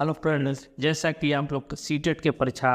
Hello friends, जैसा कि आप लोग सीटेट की परीक्षा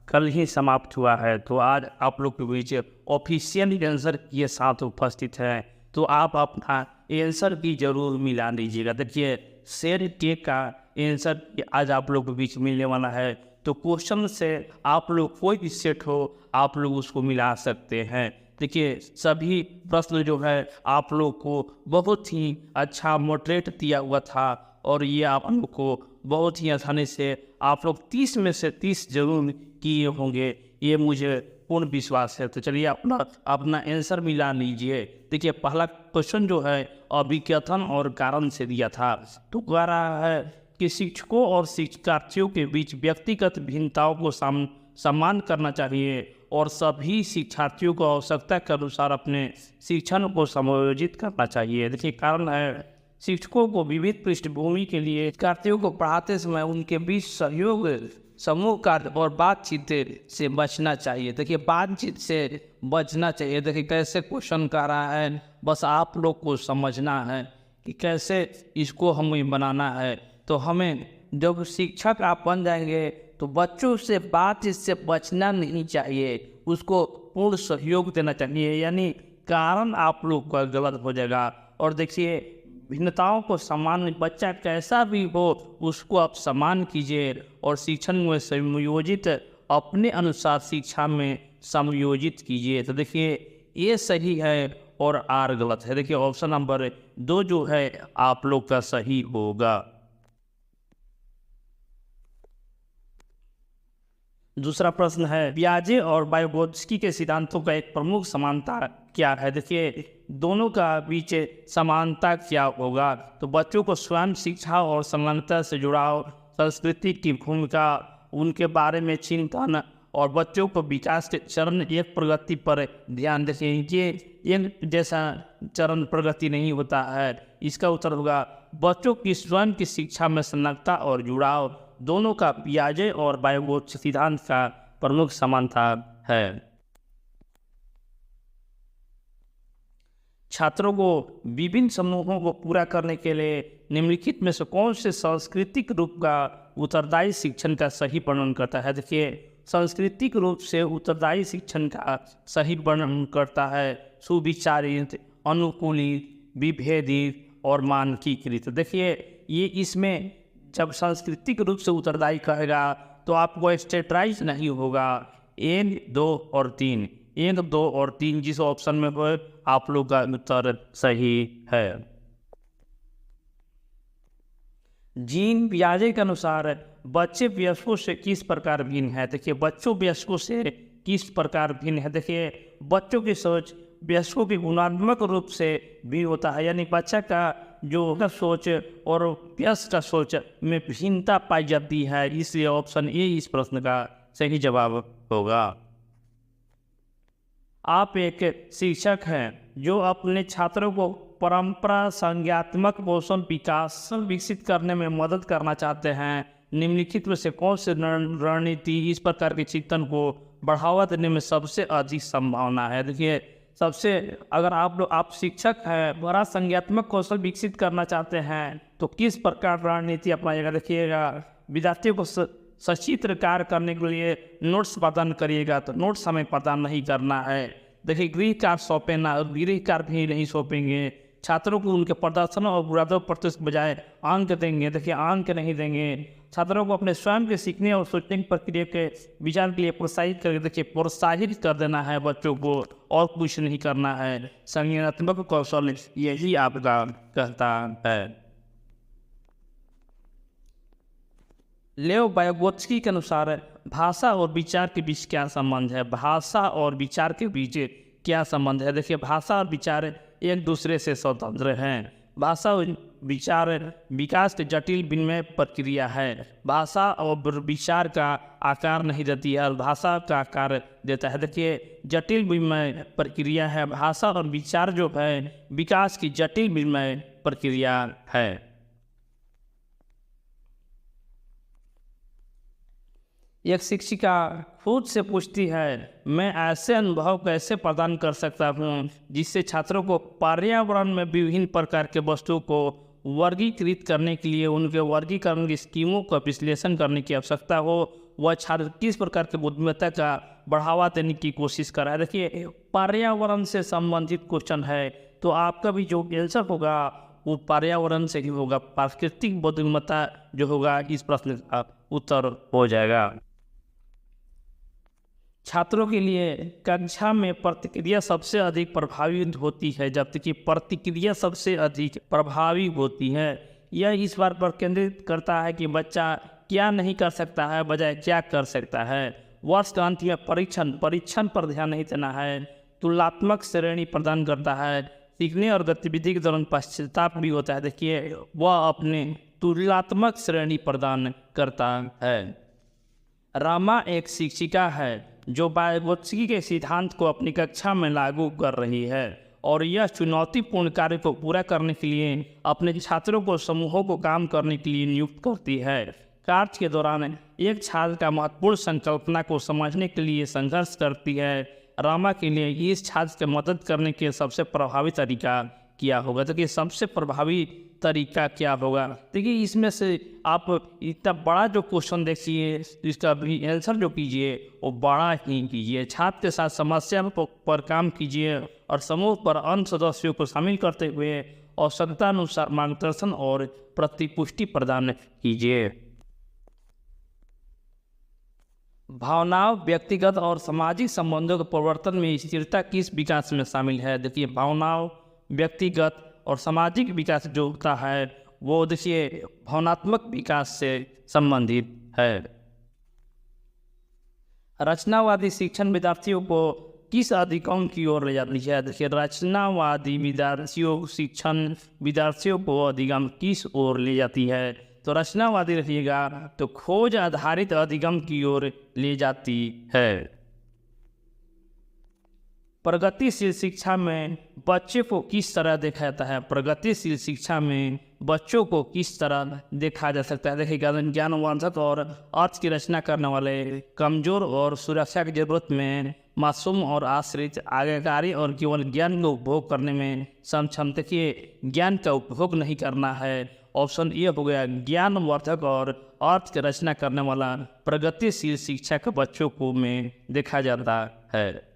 कल ही समाप्त हुआ है, तो आज आप लोग के बीच ऑफिशियल आंसर के साथ उपस्थित है। तो आप अपना आंसर की जरूर मिला लीजिएगा। देखिए, शेर के का आंसर आज आप लोग के बीच मिलने वाला है। तो क्वेश्चन से आप लोग कोई भी सेट हो, आप लोग उसको मिला सकते हैं। देखिए, सभी प्रश्न जो है आप लोग को बहुत ही अच्छा मॉडरेट दिया हुआ था और ये आप लोग को बहुत ही आसानी से आप लोग 30 में से 30 जरूर किए होंगे, ये मुझे पूर्ण विश्वास है। तो चलिए अपना अपना आंसर मिला लीजिए। देखिए, पहला क्वेश्चन जो है अभिकथन और कारण से दिया था। तो कह रहा है कि शिक्षकों और शिक्षार्थियों के बीच व्यक्तिगत भिन्नताओं को सम्मान करना चाहिए और सभी शिक्षार्थियों को आवश्यकता के अनुसार अपने शिक्षण को समायोजित करना चाहिए। देखिए, कारण है शिक्षकों को विविध पृष्ठभूमि के लिए शिक्षार्थियों को पढ़ाते समय उनके बीच सहयोग, समूह कार्य और बातचीत से बचना चाहिए। देखिए, बातचीत से बचना चाहिए। देखिए, कैसे क्वेश्चन कर रहा है, बस आप लोग को समझना है कि कैसे इसको हमें बनाना है। तो हमें जब शिक्षक आप बन जाएंगे तो बच्चों से बातचीत से बचना नहीं चाहिए, उसको पूर्ण सहयोग देना चाहिए। यानी कारण आप लोग का गलत हो जाएगा। और देखिए, भिन्नताओं को सम्मान, बच्चा कैसा भी हो उसको आप सम्मान कीजिए और शिक्षण में समयोजित, अपने अनुसार शिक्षा में समयोजित कीजिए। तो देखिए, ये सही है और आर गलत है। देखिए, ऑप्शन नंबर 2 जो है आप लोग का सही होगा। दूसरा प्रश्न है, पियाजे और वाइगोत्स्की के सिद्धांतों का एक प्रमुख समानता क्या है। देखिए, दोनों का बीच समानता क्या होगा। तो बच्चों को स्वयं शिक्षा और समानता से जुड़ाव, संस्कृति की भूमिका, उनके बारे में चिंतन और बच्चों को विकास के चरण एक प्रगति पर ध्यान देते हैं। ये एक जैसा चरण प्रगति नहीं होता है। इसका उत्तर होगा बच्चों की स्वयं की शिक्षा में संलग्नता और जुड़ाव, दोनों का पियाजे और वाइगोत्स्की सिद्धांत का प्रमुख समानता है। छात्रों को विभिन्न समूहों को पूरा करने के लिए निम्नलिखित में से कौन से सांस्कृतिक रूप का उत्तरदायी शिक्षण का सही वर्णन करता है। देखिए, सांस्कृतिक रूप से उत्तरदायी शिक्षण का सही वर्णन करता है सुविचारित, अनुकूलित, विभेदित और मानकीकृत। देखिए, ये इसमें जब सांस्कृतिक रूप से उत्तरदायी कहेगा तो आपको स्टेटराइज नहीं होगा। 1, 2 और 3, 1, 2 और 3 जिस ऑप्शन में हो आप लोग का उत्तर सही है। जीन पियाजे के अनुसार बच्चे वयस्कों से किस प्रकार भिन्न है। देखिए, बच्चों वयस्कों से किस प्रकार भिन्न है। देखिए, बच्चों की सोच वयस्कों की गुणात्मक रूप से भी होता है। यानी बच्चा का जो सोच और वयस्क का सोच में भिन्नता पाई जाती है। इसलिए ऑप्शन ए इस प्रश्न का सही जवाब होगा। आप एक शिक्षक हैं जो अपने छात्रों को परंपरा संज्ञात्मक कौशल विकास विकसित करने में मदद करना चाहते हैं। निम्नलिखित में से कौन सी रणनीति इस प्रकार के चिंतन को बढ़ावा देने में सबसे अधिक संभावना है। देखिए, सबसे अगर आप शिक्षक हैं, बड़ा संज्ञात्मक कौशल विकसित करना चाहते हैं तो किस प्रकार रणनीति अपनाइएगा। देखिएगा, विद्यार्थियों को सचित्र कार्य करने के लिए नोट्स प्रदान करिएगा। तो नोट्स हमें प्रदान नहीं करना है। देखिए, गृह कार्य सौंपे ना, गृह कार्य भी नहीं सौंपेंगे। छात्रों को उनके प्रदर्शन और बुरादों प्रतिशत बजाय अंक देंगे। देखिए, अंक नहीं देंगे। छात्रों को अपने स्वयं के सीखने और सोचने की प्रक्रिया के विचार के लिए प्रोत्साहित करके, देखिए, प्रोत्साहित कर देना है बच्चों को, और कुछ नहीं करना है। संज्ञानात्मक कौशल यही आपका कहता है। लेओ वाइगोत्स्की के अनुसार भाषा और विचार के बीच क्या संबंध है। भाषा और विचार के बीच क्या संबंध है। देखिए, भाषा और विचार एक दूसरे से स्वतंत्र हैं। भाषा और विचार विकास के जटिल विनिमय प्रक्रिया है। भाषा और विचार का आकार नहीं देती है, भाषा का आकार देता है। देखिए, जटिल विनिमय प्रक्रिया है। भाषा और विचार जो है विकास की जटिल विनिमय प्रक्रिया है। एक शिक्षिका खुद से पूछती है, मैं ऐसे अनुभव कैसे प्रदान कर सकता हूँ जिससे छात्रों को पर्यावरण में विभिन्न प्रकार के वस्तुओं को वर्गीकृत करने के लिए उनके वर्गीकरण की स्कीमों का विश्लेषण करने की आवश्यकता हो, वह छात्र किस प्रकार की बुद्धिमत्ता का बढ़ावा देने की कोशिश कर रहा है। देखिए, पर्यावरण से संबंधित क्वेश्चन है तो आपका भी जो आंसर होगा वो पर्यावरण से ही होगा। प्राकृतिक बुद्धिमत्ता जो होगा इस प्रश्न का उत्तर हो जाएगा। छात्रों के लिए कक्षा में प्रतिक्रिया सबसे अधिक प्रभावी होती है, जबकि प्रतिक्रिया सबसे अधिक प्रभावी होती है। यह इस बात पर केंद्रित करता है कि बच्चा क्या नहीं कर सकता है बजाय क्या कर सकता है। वर्ष का अंत में परीक्षण पर ध्यान नहीं देना है। तुलनात्मक श्रेणी प्रदान करता है। सीखने और गतिविधि के दौरान पश्चाताप भी होता है। देखिए, वह अपने तुलनात्मक श्रेणी प्रदान करता है। रामा एक शिक्षिका है जो बायोगोत्स्की के सिद्धांत को अपनी कक्षा में लागू कर रही है और यह चुनौतीपूर्ण कार्य को पूरा करने के लिए अपने छात्रों को समूहों को काम करने के लिए नियुक्त करती है। कार्य के दौरान एक छात्र का महत्वपूर्ण संकल्पना को समझने के लिए संघर्ष करती है। रामा के लिए इस छात्र की मदद करने के सबसे प्रभावी तरीका क्या होगा? देखिए, सबसे प्रभावी तरीका क्या होगा? देखिए, इसमें से आप इतना बड़ा जो क्वेश्चन देखिए, इसका भी आंसर जो कीजिए वो बड़ा ही कीजिए। छात्र के साथ समस्या पर काम कीजिए और समूह पर अन्य सदस्यों को शामिल करते हुए आवश्यकतानुसार मार्गदर्शन और प्रतिपुष्टि प्रदान कीजिए। भावनाओं, व्यक्तिगत और सामाजिक संबंधों के परिवर्तन में स्थिरता किस विकास में शामिल है? देखिए, भावनाओं, व्यक्तिगत और सामाजिक विकास जो होता है वो देखिए भावनात्मक विकास से संबंधित है। रचनावादी शिक्षण विद्यार्थियों को किस अधिगम की ओर ले जाती है? देखिए, रचनावादी शिक्षण विद्यार्थियों को अधिगम किस ओर ले जाती है? तो रचनावादी रहिएगा तो खोज आधारित अधिगम की ओर ले जाती है। प्रगतिशील शिक्षा में बच्चे को किस तरह देखा जाता है? प्रगतिशील शिक्षा में बच्चों को किस तरह देखा जा सकता है? देखिएगा, ज्ञानवर्धक और अर्थ की रचना करने वाले, कमजोर और सुरक्षा की जरूरत में मासूम और आश्रित, आज्ञाकारी और केवल ज्ञान को उपभोग करने में सक्षम। देखिए, ज्ञान का उपभोग नहीं करना है। ऑप्शन ए हो गया। ज्ञानवर्धक और अर्थ की रचना करने वाला प्रगतिशील शिक्षा के बच्चों को में देखा जाता है।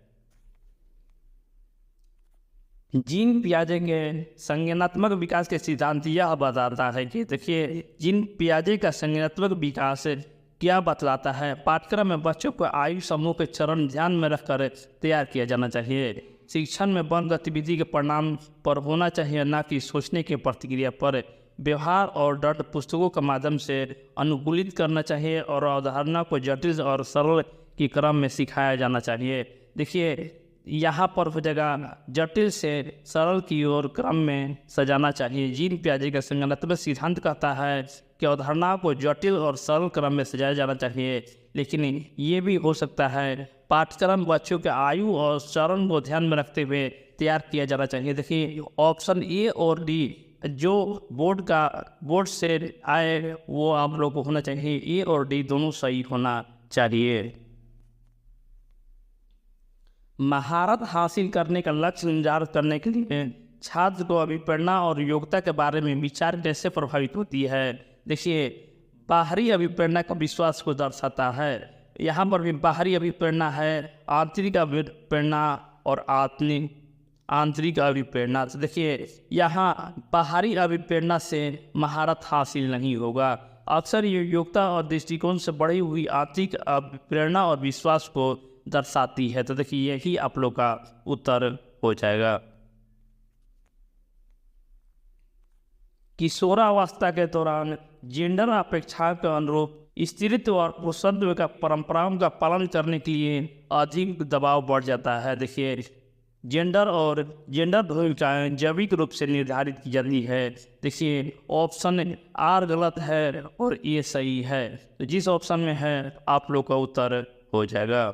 जीन पियाजे के संज्ञानात्मक विकास के सिद्धांत यह बताता है कि देखिए, जीन पियाजे का संज्ञानात्मक विकास क्या बतलाता है? पाठ्यक्रम में बच्चों को आयु समूह के चरण ध्यान में रखकर तैयार किया जाना चाहिए। शिक्षण में वन गतिविधि के परिणाम पर होना चाहिए, न कि सोचने की प्रतिक्रिया पर। व्यवहार और डट पुस्तकों के माध्यम से अनुकूलित करना चाहिए और अवधारणा को जटिल और सरल के क्रम में सिखाया जाना चाहिए। देखिए, यहाँ पर हो जाएगा जटिल से सरल की ओर क्रम में सजाना चाहिए। जीन पियाजे का संज्ञानात्मक सिद्धांत कहता है कि अवधारणा को जटिल और सरल क्रम में सजाया जाना चाहिए, लेकिन ये भी हो सकता है पाठ्यक्रम बच्चों के आयु और चरण को ध्यान में रखते हुए तैयार किया जाना चाहिए। देखिए, ऑप्शन ए और डी जो बोर्ड से आए वो आप लोग को होना चाहिए। ए और डी दोनों सही होना चाहिए। महारत हासिल करने का लक्ष्य निर्धारित करने के लिए छात्र को अभिप्रेरणा और योग्यता के बारे में विचार कैसे प्रभावित होती है? देखिए, बाहरी अभिप्रेरणा का विश्वास को दर्शाता है। यहाँ पर भी बाहरी अभिप्रेरणा है, आंतरिक अभिप्रेरणा और आंतरिक अभिप्रेरणा। तो देखिए, यहाँ बाहरी अभिप्रेरणा से महारत हासिल नहीं होगा। अक्सर ये योग्यता और दृष्टिकोण से बढ़ी हुई आंतरिक अभिप्रेरणा और विश्वास को दर्शाती है। तो देखिए, यही आप लोग का उत्तर हो जाएगा। किशोरावस्था के दौरान जेंडर अपेक्षा के अनुरूप स्त्रीत्व और पुरुषत्व का परंपराओं का पालन करने के लिए अधिक दबाव बढ़ जाता है। देखिए, जेंडर भूमिकाएं जैविक रूप से निर्धारित की जाती है। देखिए, ऑप्शन आर गलत है और ये सही है। तो जिस ऑप्शन में है आप लोग का उत्तर हो जाएगा।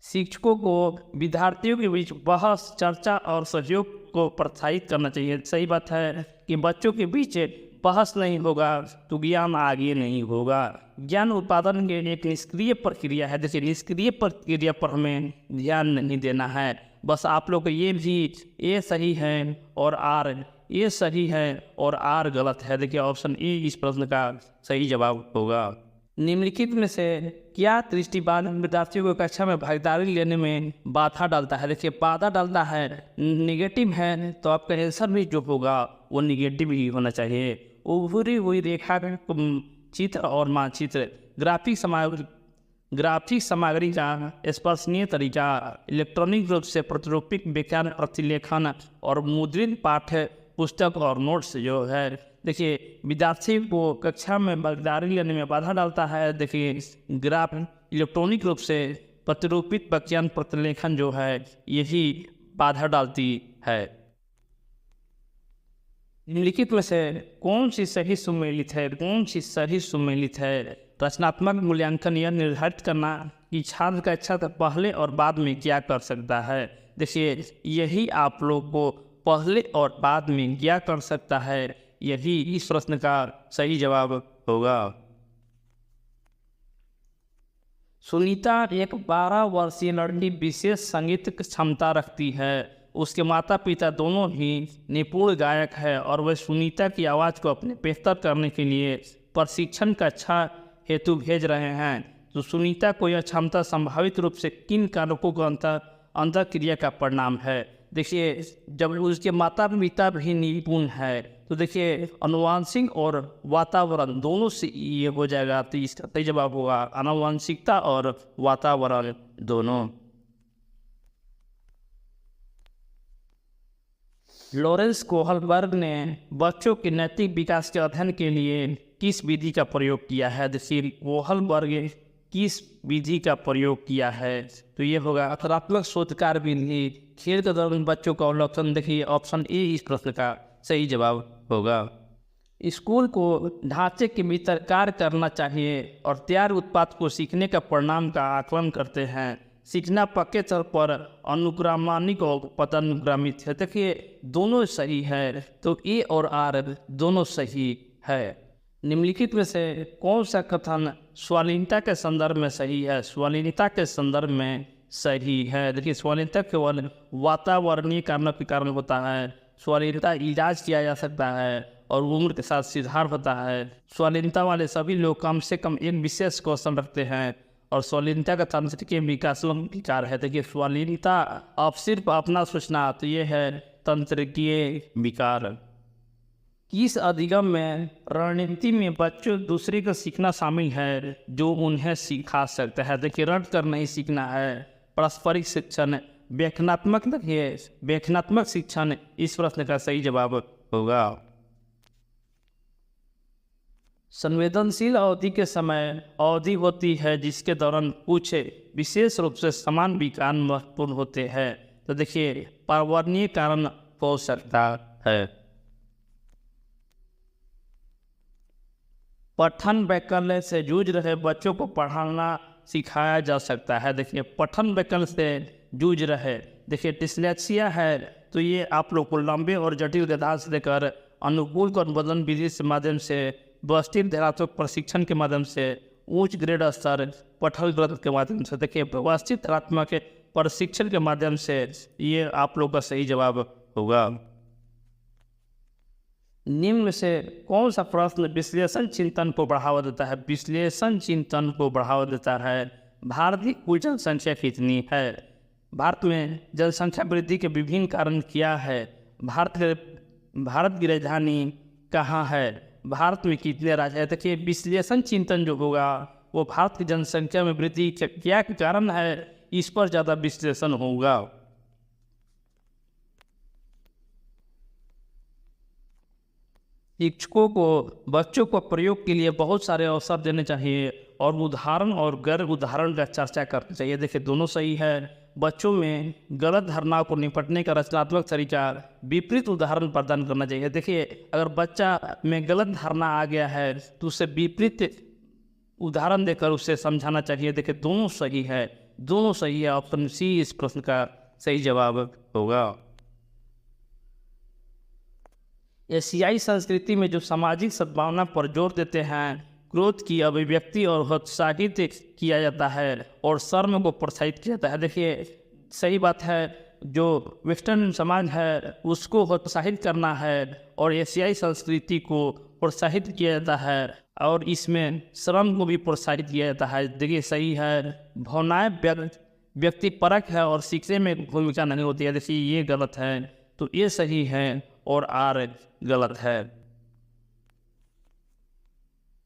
शिक्षकों को विद्यार्थियों के बीच बहस, चर्चा और सहयोग को प्रोत्साहित करना चाहिए। सही बात है कि बच्चों के बीच बहस नहीं होगा तो ज्ञान आगे नहीं होगा। ज्ञान उत्पादन के एक निष्क्रिय प्रक्रिया है। देखिए, निष्क्रिय प्रक्रिया पर हमें ध्यान नहीं देना है। बस आप लोग को ये भी ए सही है और आर ए सही है और आर गलत है। देखिए ऑप्शन ए इस प्रश्न का सही जवाब होगा। निम्नलिखित में से क्या दृष्टिबाधित विद्यार्थियों को कक्षा में भागीदारी लेने में बाधा डालता है? देखिए बाधा डालता है निगेटिव है तो आपका आंसर भी जो होगा वो निगेटिव ही होना चाहिए। उभरी हुई रेखा चित्र और मानचित्र, ग्राफिक सामग्री का स्पर्शनीय तरीका, इलेक्ट्रॉनिक रूप से प्रतिरूपिक विज्ञान प्रतिलेखन और मुद्रित पाठ्य पुस्तक और नोट्स जो है। देखिए विद्यार्थी को कक्षा में भागीदारी लेने में बाधा डालता है। देखिए इलेक्ट्रॉनिक रूप से प्रतिरूपित विज्ञान प्रतिलेखन जो है यही बाधा डालती है। निम्नलिखित में से कौन सी सही सुमेलित है? कौन सी सही सुमेलित है? रचनात्मक मूल्यांकन यह निर्धारित करना कि छात्र का छात्र पहले और बाद में क्या कर सकता है। देखिए यही आप लोग को पहले और बाद में क्या कर सकता है, यही इस प्रश्न का सही जवाब होगा। सुनीता एक 12 वर्षीय लड़की विशेष संगीत क्षमता रखती है। उसके माता पिता दोनों ही निपुण गायक है और वह सुनीता की आवाज़ को अपने बेहतर करने के लिए प्रशिक्षण कक्षा हेतु भेज रहे हैं। तो सुनीता को यह क्षमता संभावित रूप से किन कारकों को अंतःक्रिया का परिणाम है? देखिए जब उसके माता पिता भी निपुण है तो देखिए अनुवांशिक और वातावरण दोनों से ये हो जाएगा। तो इसका सही जवाब होगा आनुवांशिकता और वातावरण दोनों। लॉरेंस कोहलबर्ग ने बच्चों के नैतिक विकास के अध्ययन के लिए किस विधि का प्रयोग किया है? देखिए कोहलबर्ग किस विधि का प्रयोग किया है? तो ये होगा आक्रामक शोधकार विधि, खेल के दौरान बच्चों का अवलोकन। देखिए ऑप्शन ए इस प्रश्न का सही जवाब होगा। स्कूल को ढांचे के भीतर कार्य करना चाहिए और तैयार उत्पाद को सीखने का परिणाम का आकलन करते हैं। सीखना पक्के तौर पर अनुक्रमानिक और पदानुक्रमित है। देखिए दोनों सही है, तो ए और आर दोनों सही है। निम्नलिखित में से कौन सा कथन स्वालीनता के संदर्भ में सही है? स्वालीनता के संदर्भ में सही है। देखिए स्वालीनता केवल वातावरणीय कारणों के कारण होता है। स्वालीनता इलाज किया जा सकता है और उम्र के साथ सुधार होता है। स्वालीनता वाले सभी लोग कम से कम एक विशेष कौशल रखते हैं और स्वालीनता का तंत्रिकीय विकास विकार है। देखिए स्वालीनता अब सिर्फ अपना सोचना, तो ये है तंत्रिकीय विकार। किस अधिगम में रणनीति में बच्चों दूसरे का सीखना शामिल है जो उन्हें सिखा सकता है? देखिए रट कर नहीं सीखना है, पारस्परिक शिक्षण, व्याख्यात्मक। देखिए व्याख्यात्मक शिक्षण इस प्रश्न का सही जवाब होगा। संवेदनशील अवधि के समय अवधि होती है जिसके दौरान कुछ विशेष रूप से समान विकार महत्वपूर्ण होते हैं। तो देखिए पर्यावरणीय कारण हो सकता है। पठन वैकल्य से जूझ रहे बच्चों को पढ़ाना सिखाया जा सकता है। देखिए पठन वैकल्य से जूझ रहे, देखिए डिस्लेक्सिया है तो ये आप लोग को लंबे और जटिल गद्यांश से लेकर अनुकूल अनुबंधन विधि के माध्यम से व्यवस्थित ध्यानात्मक प्रशिक्षण के माध्यम से उच्च ग्रेड स्तर पठन ग्रंथ के माध्यम से, देखिए व्यवस्थित ध्यानात्मक प्रशिक्षण के माध्यम से ये आप लोग का सही जवाब होगा। निम्न से कौन सा प्रश्न विश्लेषण चिंतन को बढ़ावा देता है? विश्लेषण चिंतन को बढ़ावा देता है। भारत की कुल जनसंख्या कितनी है? भारत में जनसंख्या वृद्धि के विभिन्न कारण क्या है? भारत की राजधानी कहाँ है? भारत में कितने राज्य हैं? देखिए विश्लेषण चिंतन जो होगा वो भारत की जनसंख्या में वृद्धि क्या कारण है, इस पर ज़्यादा विश्लेषण होगा। शिक्षकों को बच्चों को प्रयोग के लिए बहुत सारे अवसर देने चाहिए और उदाहरण और गैर उदाहरण का चर्चा करना चाहिए। देखिए दोनों सही है। बच्चों में गलत धारणाओं को निपटने का रचनात्मक तरीका विपरीत उदाहरण प्रदान करना चाहिए। देखिए अगर बच्चा में गलत धारणा आ गया है तो उसे विपरीत उदाहरण देकर उसे समझाना चाहिए। देखिए दोनों सही है, दोनों सही है। ऑप्शन सी इस प्रश्न का सही जवाब होगा। एशियाई संस्कृति में जो सामाजिक सद्भावना पर जोर देते हैं, क्रोध की अभिव्यक्ति और हतोत्साहित किया जाता है और शर्म को प्रोत्साहित किया जाता है। देखिए सही बात है, जो वेस्टर्न समाज है उसको प्रोत्साहित करना है और एशियाई संस्कृति को प्रोत्साहित किया जाता है और इसमें श्रम को भी प्रोत्साहित किया जाता है। देखिए सही है, भावनाएं व्यक्ति परक है और सीखने में भूमिका नहीं होती है। देखिए ये गलत है, तो ये सही है और आर गलत है।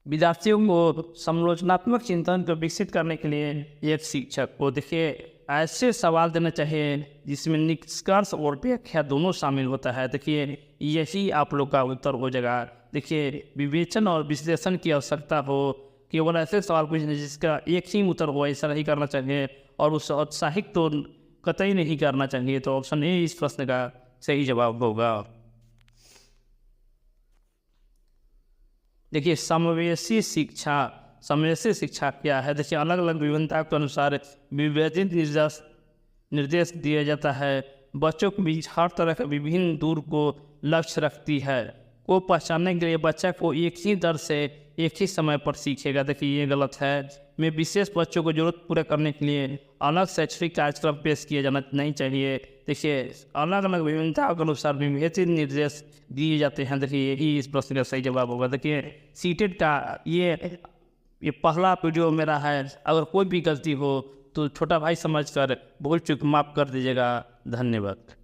विद्यार्थियों को समालोचनात्मक चिंतन को विकसित करने के लिए एक शिक्षक को देखिए ऐसे सवाल देना चाहिए जिसमें निष्कर्ष और व्याख्या दोनों शामिल होता है। देखिए यही आप लोग का उत्तर हो जाएगा। देखिए विवेचन और विश्लेषण की आवश्यकता हो, केवल ऐसे सवाल पूछने जिसका एक ही उत्तर हो, ऐसा नहीं करना चाहिए और उस औत्साहिक तो कतई नहीं करना चाहिए। तो ऑप्शन ए इस प्रश्न का सही जवाब होगा। देखिए समावेशी शिक्षा क्या है? देखिए अलग अलग विभिन्नता के अनुसार विवेचित निर्देश दिया जाता है। बच्चों के बीच हर तरह के विभिन्न दूर को लक्ष्य रखती है को पहचानने के लिए बच्चा को एक ही दर से एक ही समय पर सीखेगा। देखिए ये गलत है। में विशेष बच्चों को जरूरत पूरा करने के लिए अलग शैक्षणिक कार्यक्रम पेश किया जाना नहीं चाहिए। देखिए अलग अलग विभिन्नता के अनुसार विवेचित निर्देश दिए जाते हैं। देखिए यही इस प्रश्न का सही जवाब होगा। देखिए सीटेट का ये पहला वीडियो मेरा है। अगर कोई भी गलती हो तो छोटा भाई समझकर भूल चूक माफ़ कर दीजिएगा। धन्यवाद।